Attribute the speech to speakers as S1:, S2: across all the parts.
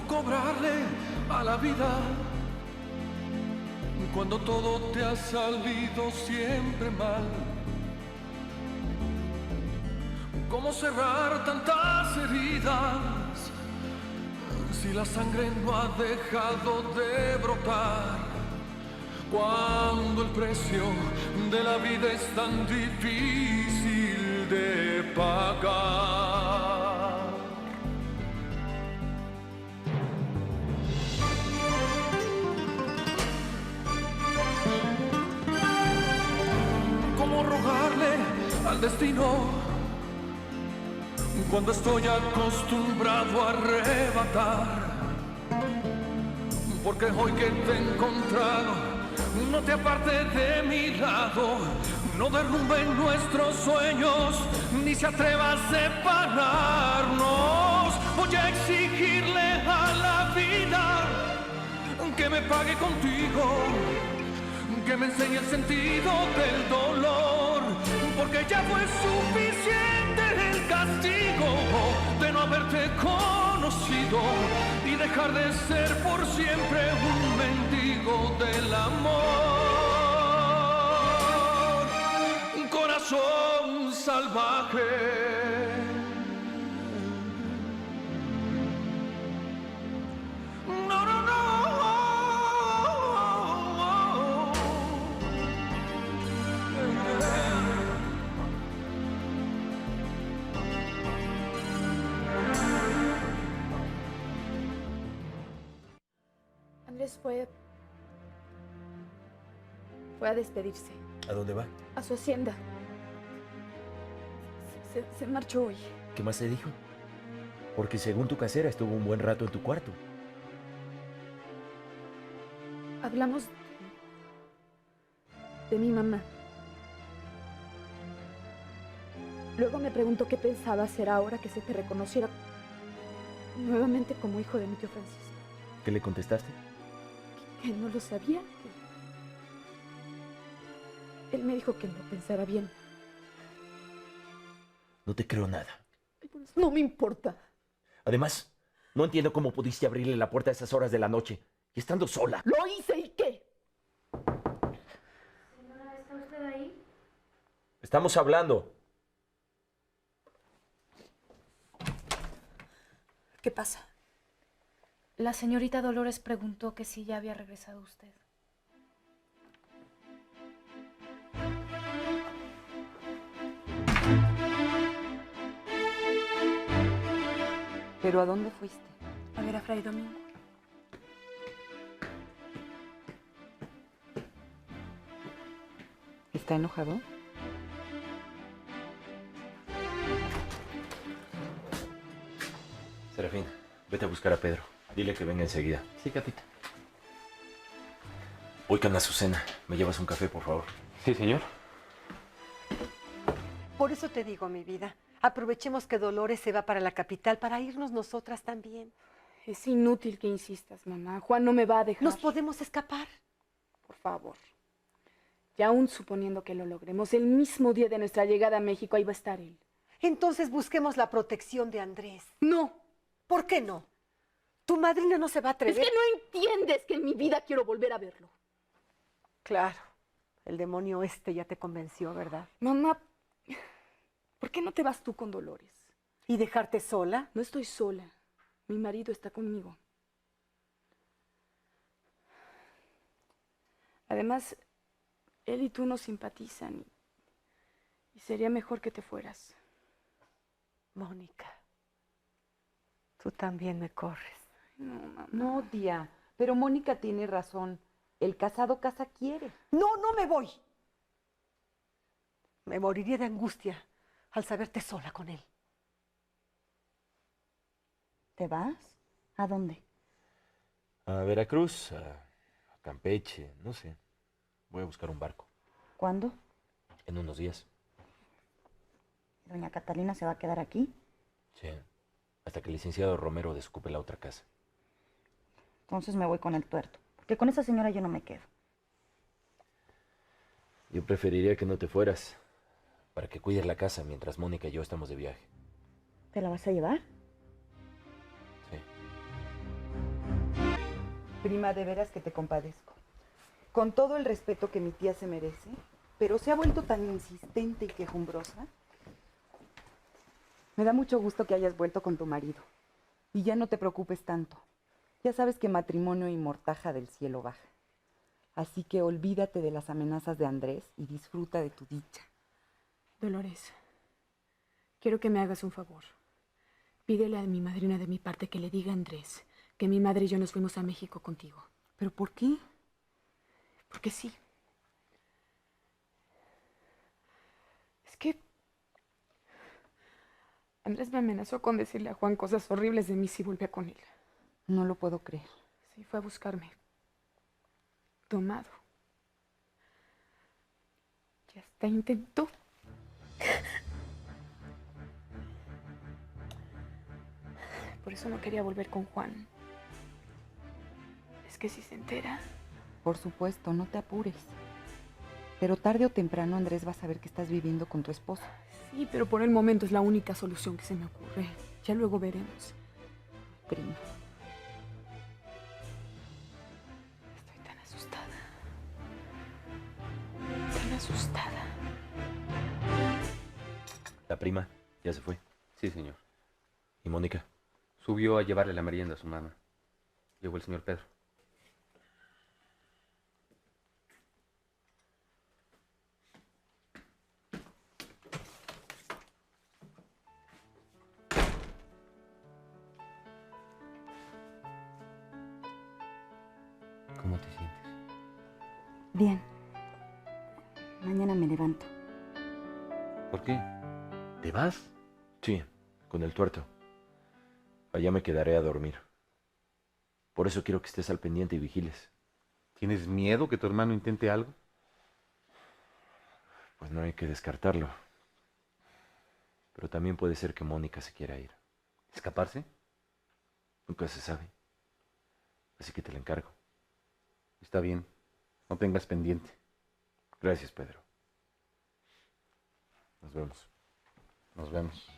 S1: cobrarle a la vida cuando todo te ha salido siempre mal. ¿Cómo cerrar tantas heridas si la sangre no ha dejado de brotar? Cuando el precio de la vida es tan difícil de pagar. ¿Cómo rogarle al destino cuando estoy acostumbrado a arrebatar? Porque hoy que te he encontrado, no te apartes de mi lado, no derrumben nuestros sueños, ni se atreva a separarnos. Voy a exigirle a la vida que me pague contigo, que me enseñe el sentido del dolor, porque ya fue suficiente el castigo de no haberte conocido y dejar de ser por siempre un mendigo del amor. Un corazón salvaje. No, no, no.
S2: Andrés fue a despedirse.
S3: ¿A dónde va?
S2: A su hacienda. Se marchó hoy.
S3: ¿Qué más te dijo? Porque según tu casera estuvo un buen rato en tu cuarto.
S2: Hablamos de mi mamá. Luego me preguntó qué pensaba hacer ahora que se te reconociera nuevamente como hijo de mi tío Francisco.
S3: ¿Qué le contestaste?
S2: Que no lo sabía. Él me dijo que lo pensara bien.
S3: No te creo nada.
S2: No me importa.
S3: Además, no entiendo cómo pudiste abrirle la puerta a esas horas de la noche y estando sola.
S2: ¡Lo hice! ¿Y qué?
S4: Señora, ¿está usted ahí?
S3: Estamos hablando.
S2: ¿Qué pasa?
S4: La señorita Dolores preguntó que si ya había regresado usted.
S5: ¿Pero a dónde fuiste?
S2: A ver a Fray Domingo.
S5: ¿Está enojado?
S3: Serafín, vete a buscar a Pedro. Dile que venga enseguida.
S6: Sí, Catita.
S3: Voy con Azucena. ¿Me llevas un café, por favor?
S6: Sí, señor.
S7: Por eso te digo, mi vida, aprovechemos que Dolores se va para la capital para irnos nosotras también.
S2: Es inútil que insistas, mamá. Juan no me va a dejar.
S7: Nos podemos escapar.
S2: Por favor. Y aún suponiendo que lo logremos, el mismo día de nuestra llegada a México, ahí va a estar él.
S7: Entonces busquemos la protección de Andrés.
S2: No.
S7: ¿Por qué no? Tu madrina no se va a atrever.
S2: Es que no entiendes que en mi vida quiero volver a verlo.
S7: Claro. El demonio este ya te convenció, ¿verdad?
S2: Mamá, ¿por qué no te vas tú con Dolores?
S7: ¿Y dejarte sola?
S2: No estoy sola. Mi marido está conmigo. Además, él y tú no simpatizan y sería mejor que te fueras.
S7: Mónica, tú también me corres.
S2: No, mamá.
S5: No, tía, pero Mónica tiene razón. El casado casa quiere.
S7: No, no me voy. Me moriría de angustia al saberte sola con él.
S8: ¿Te vas? ¿A dónde?
S3: A Veracruz, a Campeche, no sé. Voy a buscar un barco.
S8: ¿Cuándo?
S3: En unos días.
S8: ¿Doña Catalina se va a quedar aquí?
S3: Sí. Hasta que el licenciado Romero desocupe la otra casa.
S8: Entonces me voy con el tuerto. Porque con esa señora yo no me quedo.
S3: Yo preferiría que no te fueras. Para que cuides la casa mientras Mónica y yo estamos de viaje.
S8: ¿Te la vas a llevar?
S3: Sí.
S5: Prima, de veras que te compadezco. Con todo el respeto que mi tía se merece, pero se ha vuelto tan insistente y quejumbrosa. Me da mucho gusto que hayas vuelto con tu marido. Y ya no te preocupes tanto. Ya sabes que matrimonio y mortaja del cielo baja. Así que olvídate de las amenazas de Andrés y disfruta de tu dicha.
S2: Dolores, quiero que me hagas un favor. Pídele a mi madrina de mi parte que le diga a Andrés que mi madre y yo nos fuimos a México contigo.
S5: ¿Pero por qué?
S2: Porque sí. Es que Andrés me amenazó con decirle a Juan cosas horribles de mí si volvía con él.
S5: No lo puedo creer.
S2: Sí, fue a buscarme. Tomado. Ya hasta intentó. Por eso no quería volver con Juan. Es que si se entera...
S5: Por supuesto, no te apures. Pero tarde o temprano Andrés va a saber que estás viviendo con tu esposo.
S2: Sí, pero por el momento es la única solución que se me ocurre. Ya luego veremos.
S5: Prima.
S2: Estoy tan asustada. Tan asustada.
S3: La prima ya se fue.
S6: Sí, señor.
S3: ¿Y Mónica?
S6: Subió a llevarle la merienda a su mamá. Llegó el señor Pedro. ¿Cómo te sientes?
S8: Bien. Mañana me levanto.
S6: ¿Por qué?
S3: ¿Te vas? Sí, con el tuerto. Allá me quedaré a dormir. Por eso quiero que estés al pendiente y vigiles.
S6: ¿Tienes miedo que tu hermano intente algo?
S3: Pues no hay que descartarlo. Pero también puede ser que Mónica se quiera ir.
S6: ¿Escaparse?
S3: Nunca se sabe. Así que te la encargo.
S6: Está bien. No tengas pendiente.
S3: Gracias, Pedro. Nos vemos.
S6: Nos vemos.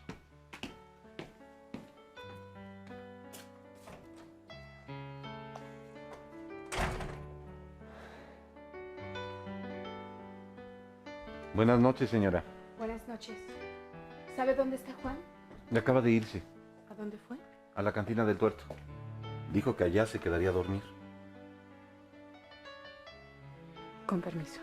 S6: Buenas noches, señora.
S2: Buenas noches. ¿Sabe dónde está Juan?
S6: Ya acaba de irse
S2: ¿A dónde fue?
S6: a la cantina del tuerto. Dijo que allá se quedaría a dormir.
S2: Con permiso.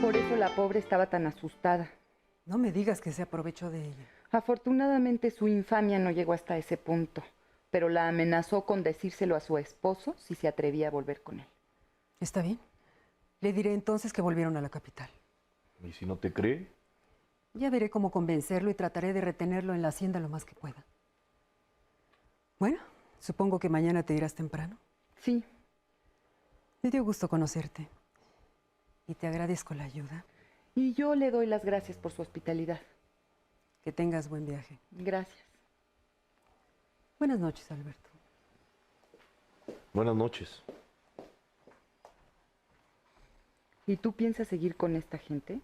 S5: Por eso la pobre estaba tan asustada.
S7: No me digas que se aprovechó de ella.
S5: Afortunadamente su infamia no llegó hasta ese punto, pero la amenazó con decírselo a su esposo si se atrevía a volver con él.
S7: Está bien. Le diré entonces que volvieron a la capital.
S3: ¿Y si no te cree?
S7: Ya veré cómo convencerlo y trataré de retenerlo en la hacienda lo más que pueda. Bueno, supongo que mañana te irás temprano.
S5: Sí,
S7: Me dio gusto conocerte. Y te agradezco la ayuda.
S5: y yo le doy las gracias por su hospitalidad.
S7: Que tengas buen viaje.
S5: Gracias.
S7: Buenas noches, Alberto.
S3: Buenas noches.
S5: ¿Y tú piensas seguir con esta gente?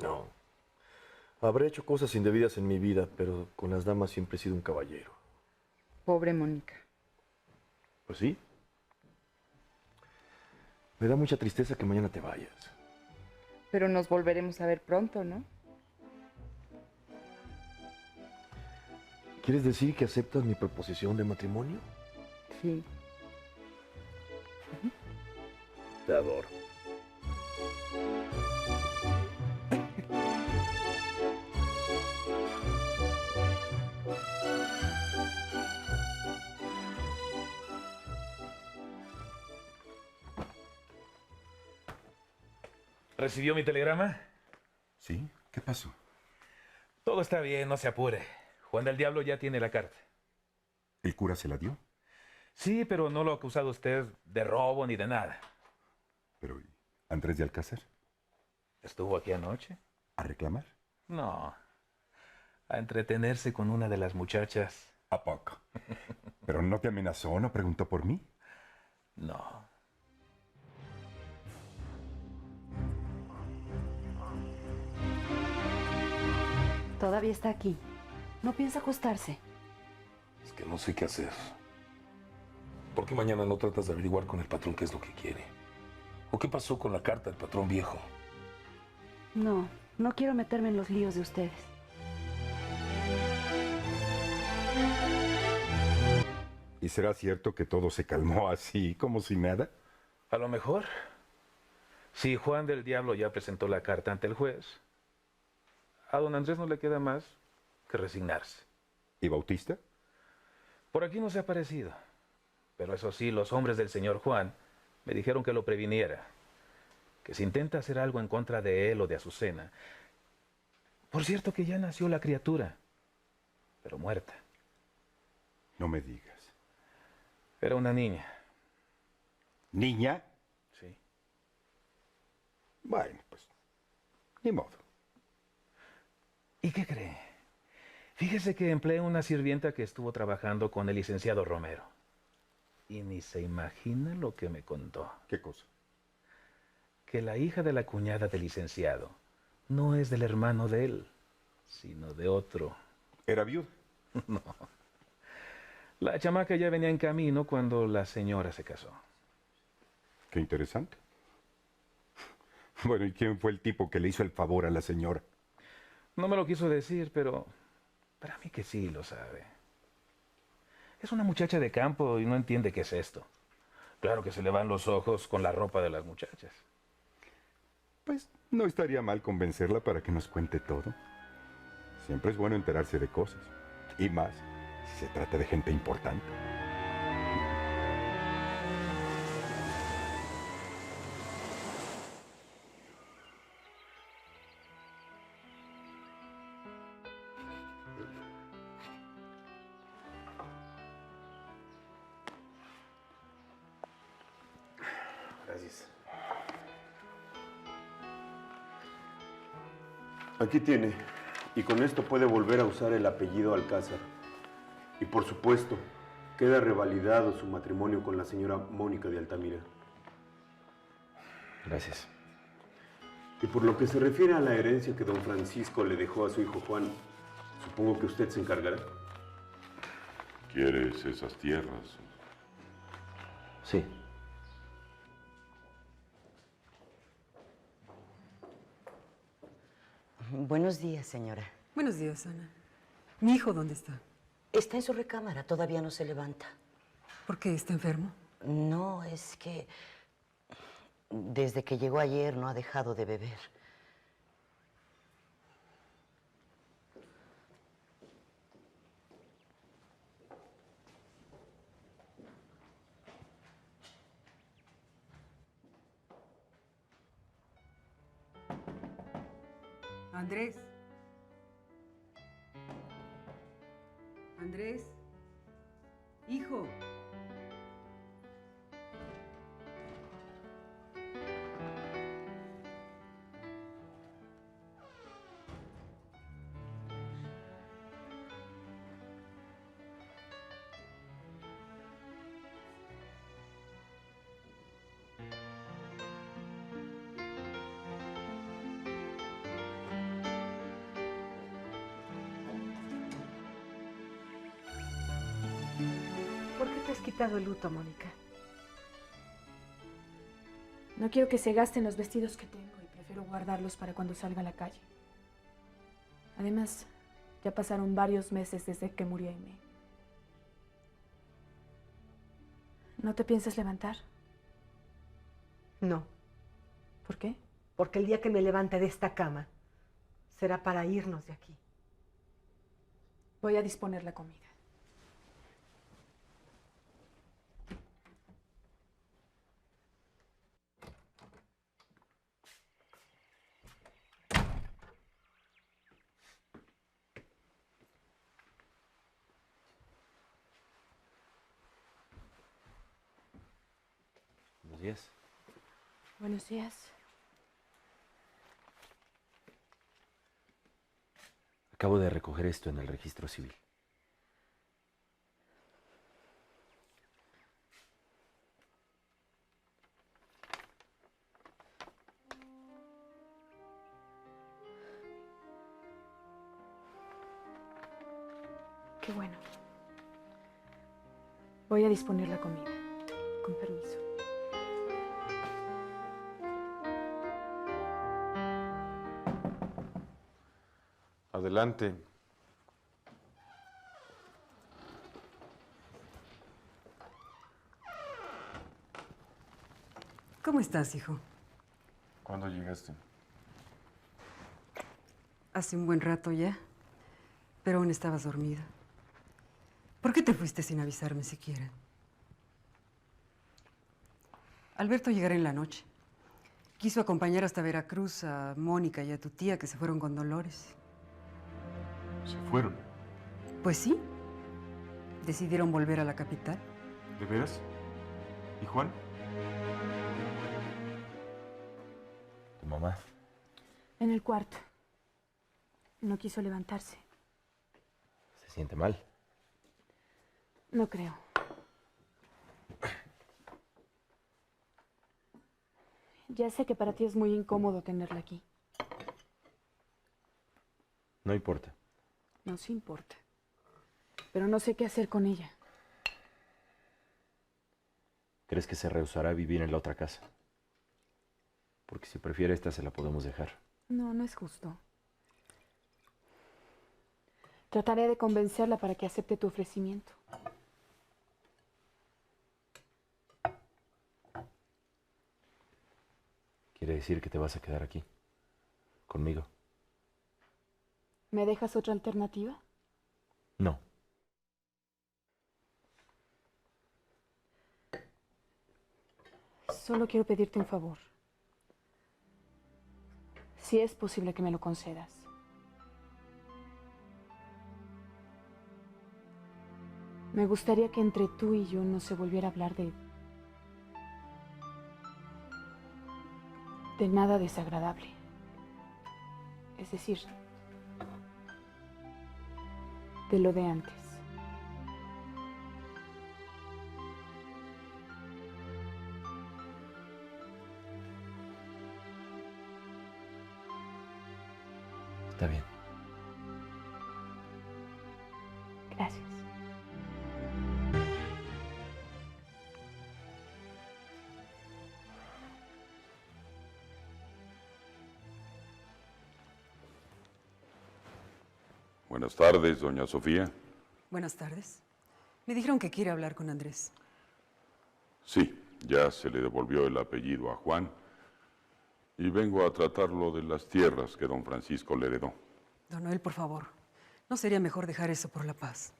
S9: No. Habré hecho cosas indebidas en mi vida, pero con las damas siempre he sido un caballero.
S5: Pobre Mónica.
S9: Pues sí. Me da mucha tristeza que mañana te vayas.
S5: Pero nos volveremos a ver pronto, ¿no?
S9: ¿Quieres decir que aceptas mi proposición de matrimonio?
S5: Sí.
S9: Te adoro.
S10: ¿Recibió mi telegrama?
S11: ¿Sí? ¿Qué pasó?
S10: Todo está bien, no se apure. Juan del Diablo ya tiene la carta.
S11: ¿El cura se la dio?
S10: Sí, pero no lo ha acusado usted de robo ni de nada.
S11: Pero ¿y Andrés de Alcázar?
S10: ¿Estuvo aquí anoche?
S11: ¿A reclamar?
S10: No. A entretenerse con una de las muchachas.
S11: ¿A poco? ¿Pero no te amenazó? ¿No preguntó por mí?
S10: No.
S8: Todavía está aquí. No piensa acostarse.
S12: Es que no sé qué hacer. ¿Por qué mañana no tratas de averiguar con el patrón qué es lo que quiere? ¿O qué pasó con la carta del patrón viejo?
S8: No, no quiero meterme en los líos de ustedes.
S11: ¿Y será cierto que todo se calmó así, como si nada?
S10: A lo mejor. Si Juan del Diablo ya presentó la carta ante el juez, a don Andrés no le queda más que resignarse.
S11: ¿Y Bautista?
S10: Por aquí no se ha aparecido. Pero eso sí, los hombres del señor Juan me dijeron que lo previniera. Que si intenta hacer algo en contra de él o de Azucena. Por cierto que ya nació la criatura, pero muerta.
S11: No me digas.
S10: Era una niña.
S11: ¿Niña?
S10: Sí.
S11: Bueno, pues, ni modo.
S10: ¿Y qué cree? Fíjese que empleé una sirvienta que estuvo trabajando con el licenciado Romero. Y ni se imagina lo que me contó.
S11: ¿Qué cosa?
S10: Que la hija de la cuñada del licenciado no es del hermano de él, sino de otro.
S11: ¿Era viuda?
S10: No. La chamaca ya venía en camino cuando la señora se casó.
S11: Qué interesante. Bueno, ¿y quién fue el tipo que le hizo el favor a la señora?
S10: No me lo quiso decir, pero para mí que sí lo sabe. Es una muchacha de campo y no entiende qué es esto. Claro que se le van los ojos con la ropa de las muchachas.
S11: Pues no estaría mal convencerla para que nos cuente todo. Siempre es bueno enterarse de cosas. Y más si se trata de gente importante.
S9: Gracias. Aquí tiene. Y con esto puede volver a usar el apellido Alcázar. Y por supuesto, queda revalidado su matrimonio con la señora Mónica de Altamira.
S3: Gracias.
S9: Y por lo que se refiere a la herencia que don Francisco le dejó a su hijo Juan, supongo que usted se encargará.
S12: ¿Quieres esas tierras?
S3: Sí.
S13: Buenos días, señora.
S7: Buenos días, Ana. ¿Mi hijo dónde está?
S13: Está en su recámara, todavía no se levanta.
S7: ¿Por qué? ¿Está enfermo?
S13: No, es que desde que llegó ayer no ha dejado de beber.
S7: Andrés. Andrés. Hijo.
S2: ¿Por qué te has quitado el luto, Mónica? No quiero que se gasten los vestidos que tengo y prefiero guardarlos para cuando salga a la calle. Además, ya pasaron varios meses desde que murió Aimé. ¿No te piensas levantar?
S14: No.
S2: ¿Por qué?
S14: Porque el día que me levante de esta cama será para irnos de aquí.
S2: Voy a disponer la comida.
S3: Buenos días.
S2: Buenos días.
S3: Acabo de recoger esto en el registro civil.
S2: Qué bueno. Voy a disponer la comida. Con permiso.
S15: Adelante.
S7: ¿Cómo estás, hijo?
S15: ¿Cuándo llegaste?
S7: Hace un buen rato ya, pero aún estabas dormida. ¿Por qué te fuiste sin avisarme siquiera? Alberto llegará en la noche. Quiso acompañar hasta Veracruz a Mónica y a tu tía, que se fueron con Dolores.
S15: ¿Se fueron?
S7: Pues sí. Decidieron volver a la capital.
S15: ¿De veras? ¿Y Juan?
S3: ¿Tu mamá?
S2: En el cuarto. No quiso levantarse.
S3: ¿Se siente mal?
S2: No creo. Ya sé que para ti es muy incómodo tenerla aquí.
S3: No importa.
S2: No sí importa. Pero no sé qué hacer con ella.
S3: ¿Crees que se rehusará a vivir en la otra casa? Porque si prefiere esta, se la podemos dejar.
S2: No, no es justo. Trataré de convencerla para que acepte tu ofrecimiento.
S3: ¿Quiere decir que te vas a quedar aquí? ¿Conmigo?
S2: ¿Me dejas otra alternativa?
S3: No.
S2: Solo quiero pedirte un favor. Si es posible que me lo concedas. Me gustaría que entre tú y yo no se volviera a hablar de nada desagradable. Es decir, de lo de antes.
S3: Está bien.
S2: Gracias.
S11: Buenas tardes, doña Sofía.
S7: Buenas tardes. Me dijeron que quiere hablar con Andrés.
S11: Sí, ya se le devolvió el apellido a Juan y vengo a tratarlo de las tierras que don Francisco le heredó.
S7: Don Noel, por favor, ¿no sería mejor dejar eso por la paz?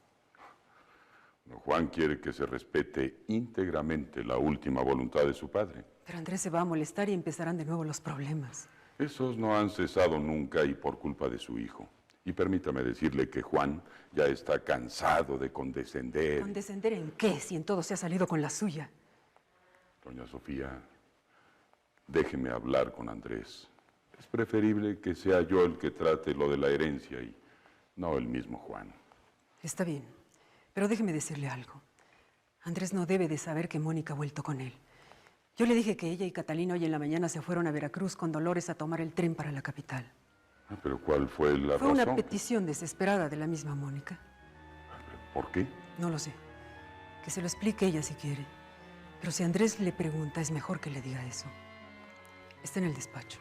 S11: Don Juan quiere que se respete íntegramente la última voluntad de su padre.
S7: Pero Andrés se va a molestar y empezarán de nuevo los problemas.
S11: Esos no han cesado nunca y por culpa de su hijo. Y permítame decirle que Juan ya está cansado de condescender.
S7: ¿Condescender en qué, si en todo se ha salido con la suya?
S11: Doña Sofía, déjeme hablar con Andrés. Es preferible que sea yo el que trate lo de la herencia y no el mismo Juan.
S7: Está bien, pero déjeme decirle algo. Andrés no debe de saber que Mónica ha vuelto con él. Yo le dije que ella y Catalina hoy en la mañana se fueron a Veracruz con Dolores a tomar el tren para la capital.
S11: ¿Pero cuál fue la
S7: Fue
S11: razón?
S7: una petición desesperada de la misma Mónica.
S11: ¿Por qué?
S7: No lo sé. Que se lo explique ella si quiere. Pero si Andrés le pregunta, es mejor que le diga eso. Está en el despacho.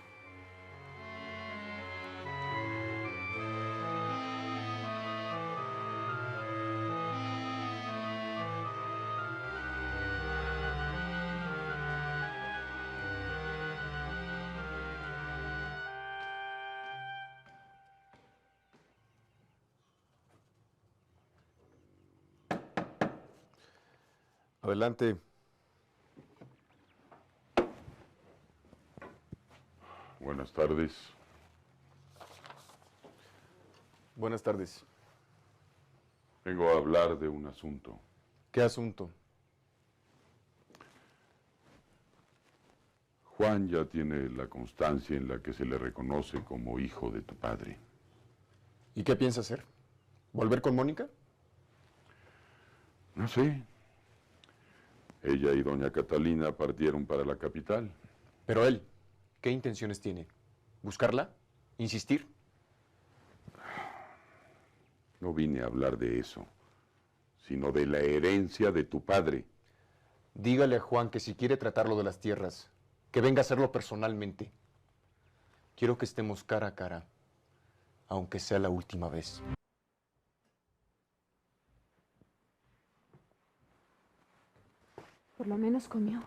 S15: Adelante.
S11: Buenas tardes.
S15: Buenas tardes.
S11: Vengo a hablar de un asunto.
S15: ¿Qué asunto?
S11: Juan ya tiene la constancia en la que se le reconoce como hijo de tu padre.
S15: ¿Y qué piensa hacer? ¿Volver con Mónica?
S11: No sé. Ella y doña Catalina partieron para la capital.
S15: Pero él, ¿qué intenciones tiene? ¿Buscarla? ¿Insistir?
S11: No vine a hablar de eso. sino de la herencia de tu padre.
S15: Dígale a Juan que si quiere tratarlo de las tierras, que venga a hacerlo personalmente. Quiero que estemos cara a cara, aunque sea la última vez.
S2: Por lo menos comió.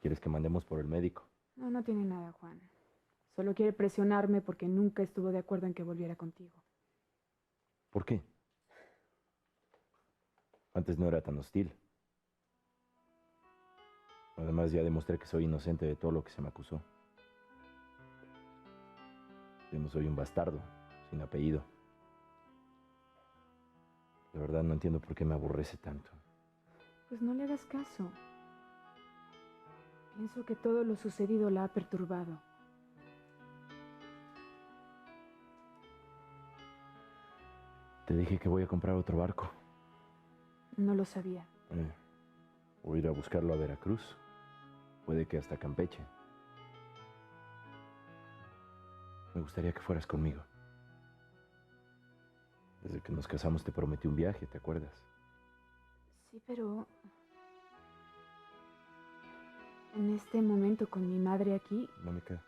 S3: ¿Quieres que mandemos por el médico?
S2: No, no tiene nada, Juan. Solo quiere presionarme porque nunca estuvo de acuerdo en que volviera contigo.
S3: ¿Por qué? Antes no era tan hostil. Además, ya demostré que soy inocente de todo lo que se me acusó. Yo no soy un bastardo, sin apellido. De verdad no entiendo por qué me aborrece tanto.
S2: Pues no le hagas caso. Pienso que todo lo sucedido la ha perturbado.
S3: Te dije que voy a comprar otro barco.
S2: No lo sabía.
S3: Voy a ir a buscarlo a Veracruz. Puede que hasta Campeche. Me gustaría que fueras conmigo. Desde que nos casamos te prometí un viaje, ¿te acuerdas?
S2: Sí, pero... en este momento con mi madre aquí...
S3: Mónica,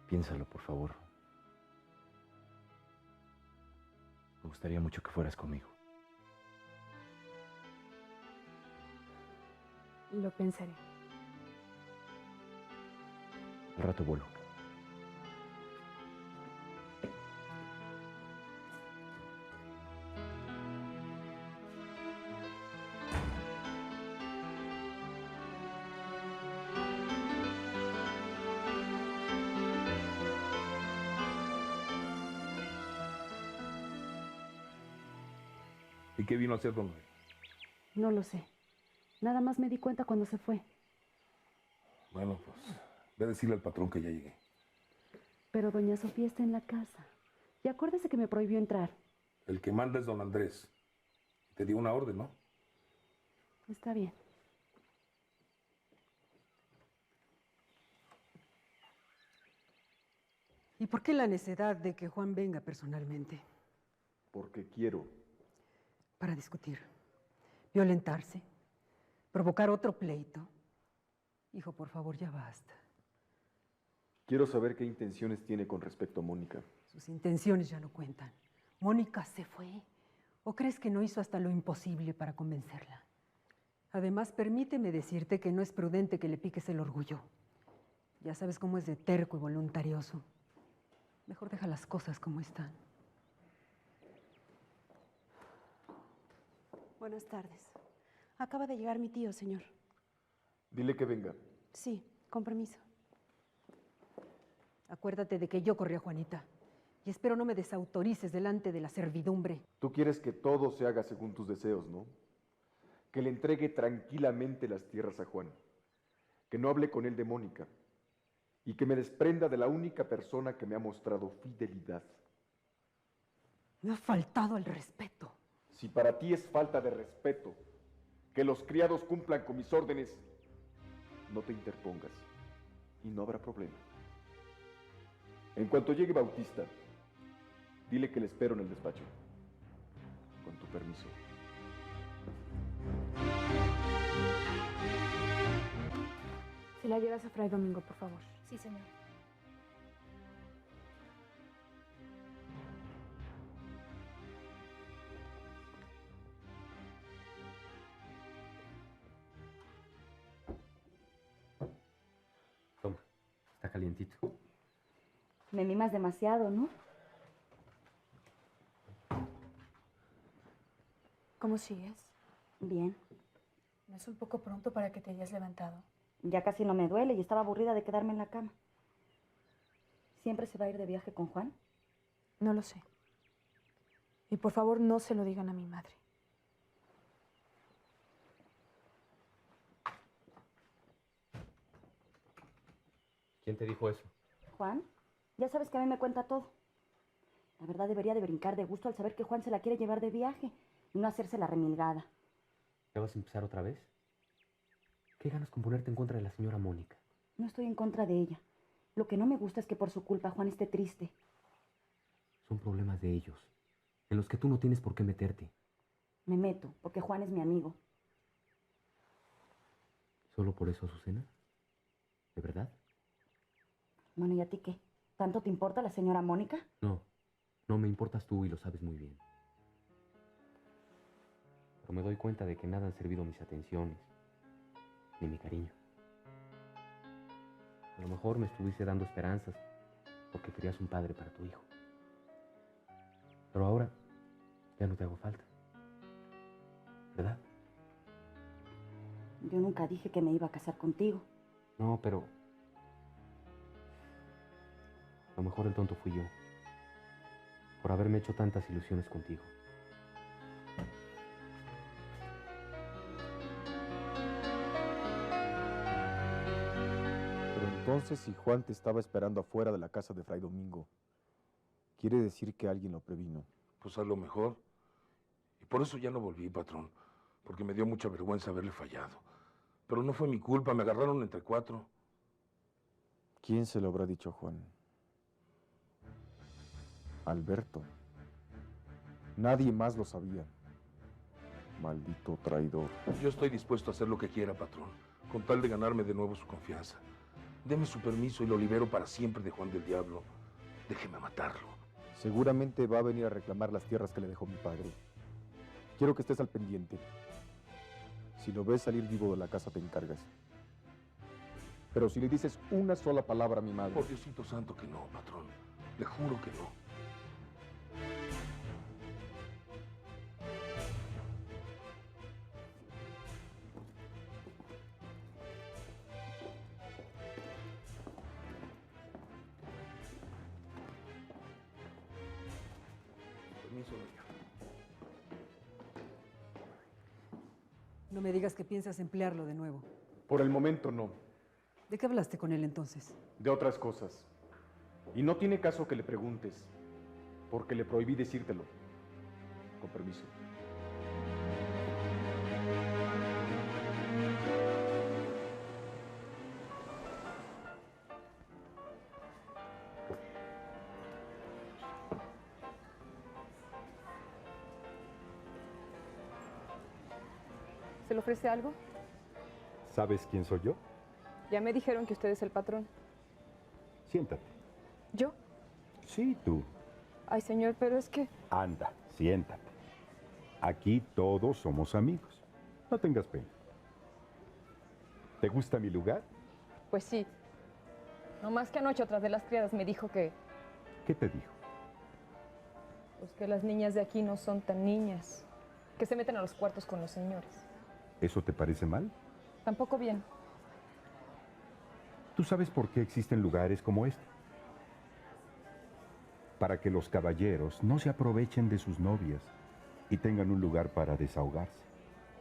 S3: piénsalo, por favor. Me gustaría mucho que fueras conmigo.
S2: Lo pensaré.
S3: Al rato vuelo.
S12: ¿Y qué vino a hacer don Noel?
S8: No lo sé. Nada más me di cuenta cuando se fue.
S12: Bueno, pues, ve a decirle al patrón que ya llegué.
S8: Pero doña Sofía está en la casa. Y acuérdese que me prohibió entrar.
S12: El que manda es don Andrés. Te dio una orden, ¿no?
S8: Está bien.
S7: ¿Y por qué la necedad de que Juan venga personalmente?
S15: Porque quiero.
S7: Para discutir, violentarse, provocar otro pleito. Hijo, por favor, ya basta.
S15: Quiero saber qué intenciones tiene con respecto a Mónica.
S7: Sus intenciones ya no cuentan. Mónica se fue. ¿O crees que no hizo hasta lo imposible para convencerla? Además, permíteme decirte que no es prudente que le piques el orgullo. Ya sabes cómo es de terco y voluntarioso. Mejor deja las cosas como están.
S8: Buenas tardes. Acaba de llegar mi tío, señor.
S15: Dile que venga.
S8: Sí, con permiso.
S7: Acuérdate de que yo corrí a Juanita. Y espero no me desautorices delante de la servidumbre.
S15: Tú quieres que todo se haga según tus deseos, ¿no? Que le entregue tranquilamente las tierras a Juan. Que no hable con él de Mónica. Y que me desprenda de la única persona que me ha mostrado fidelidad.
S7: Me ha faltado el respeto.
S15: Si para ti es falta de respeto que los criados cumplan con mis órdenes, no te interpongas y no habrá problema. En cuanto llegue Bautista, dile que le espero en el despacho. Con tu permiso.
S2: Si la llevas a Fray Domingo, por favor.
S4: Sí, señor.
S6: Toma, está calientito.
S8: Me mimas demasiado, ¿no?
S2: ¿Cómo sigues?
S8: Bien.
S2: ¿No es un poco pronto para que te hayas levantado?
S8: Ya casi no me duele y estaba aburrida de quedarme en la cama. ¿Siempre se va a ir de viaje con Juan?
S2: No lo sé. Y por favor, no se lo digan a mi madre.
S6: ¿Quién te dijo eso?
S8: Juan, ya sabes que a mí me cuenta todo. La verdad debería de brincar de gusto al saber que Juan se la quiere llevar de viaje y no hacerse la remilgada.
S6: ¿Ya vas a empezar otra vez? ¿Qué ganas con ponerte en contra de la señora Mónica?
S8: No estoy en contra de ella. Lo que no me gusta es que por su culpa Juan esté triste.
S6: Son problemas de ellos. en los que tú no tienes por qué meterte.
S8: Me meto, porque Juan es mi amigo.
S6: ¿Solo por eso, Azucena? ¿De verdad?
S8: Bueno, ¿y a ti qué? ¿Tanto te importa la señora Mónica?
S6: No, no me importas tú y lo sabes muy bien. Pero me doy cuenta de que nada han servido mis atenciones, ni mi cariño. A lo mejor me estuviste dando esperanzas porque querías un padre para tu hijo. Pero ahora ya no te hago falta. ¿Verdad?
S8: Yo nunca dije que me iba a casar contigo.
S6: No, pero a lo mejor el tonto fui yo, por haberme hecho tantas ilusiones contigo.
S15: Pero entonces, si Juan te estaba esperando afuera de la casa de Fray Domingo, quiere decir que alguien lo previno.
S12: Pues a lo mejor. Y por eso ya no volví, patrón, porque me dio mucha vergüenza haberle fallado. Pero no fue mi culpa, me agarraron entre cuatro.
S15: ¿Quién se lo habrá dicho a Juan? Alberto. Nadie más lo sabía. Maldito traidor.
S12: Yo estoy dispuesto a hacer lo que quiera, patrón, con tal de ganarme de nuevo su confianza. Deme su permiso y lo libero para siempre de Juan del Diablo. Déjeme matarlo.
S15: Seguramente va a venir a reclamar las tierras que le dejó mi padre. Quiero que estés al pendiente. Si lo ves salir vivo de la casa, te encargas. Pero si le dices una sola palabra a mi madre...
S12: Por Diosito santo que no, patrón. Le juro que no. Permiso, doña.
S7: No me digas que piensas emplearlo de nuevo.
S15: Por el momento no.
S7: ¿De qué hablaste con él entonces?
S15: De otras cosas. Y no tiene caso que le preguntes, porque le prohibí decírtelo. Con permiso.
S16: ¿Se le ofrece algo?
S17: ¿Sabes quién soy yo?
S16: Ya me dijeron que usted es el patrón.
S17: Siéntate.
S16: ¿Yo?
S17: Sí, tú.
S16: Ay, señor, pero es que...
S17: Anda, siéntate. Aquí todos somos amigos. No tengas pena. ¿Te gusta mi lugar?
S16: Pues sí. No más que anoche otra de las criadas me dijo que...
S17: ¿Qué te dijo?
S16: Pues que las niñas de aquí no son tan niñas. Que se meten a los cuartos con los señores.
S17: ¿Eso te parece mal?
S16: Tampoco bien.
S17: ¿Tú sabes por qué existen lugares como este? Para que los caballeros no se aprovechen de sus novias y tengan un lugar para desahogarse.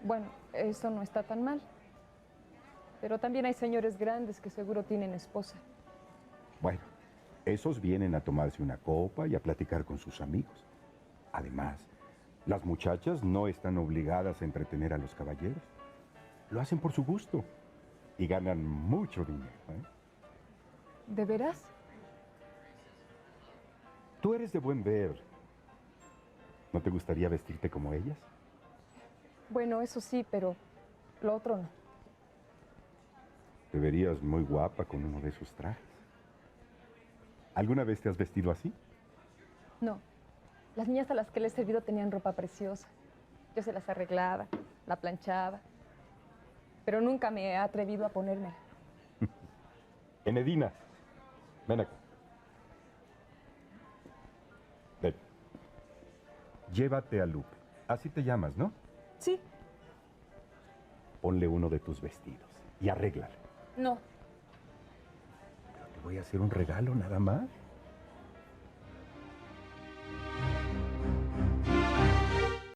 S16: Bueno, eso no está tan mal. Pero también hay señores grandes que seguro tienen esposa.
S17: Bueno, esos vienen a tomarse una copa y a platicar con sus amigos. Además, las muchachas no están obligadas a entretener a los caballeros. Lo hacen por su gusto y ganan mucho dinero, ¿eh?
S16: ¿De veras?
S17: Tú eres de buen ver. ¿No te gustaría vestirte como ellas?
S16: Bueno, eso sí, pero lo otro no.
S17: Te verías muy guapa con uno de esos trajes. ¿Alguna vez te has vestido así?
S16: No. Las niñas a las que le he servido tenían ropa preciosa. Yo se las arreglaba, la planchaba. Pero nunca me he atrevido a ponérmela.
S17: Enedina, ven acá. Ven. Llévate a Lupe. Así te llamas, ¿no?
S16: Sí.
S17: Ponle uno de tus vestidos y arréglalo.
S16: No.
S17: Pero te voy a hacer un regalo nada más.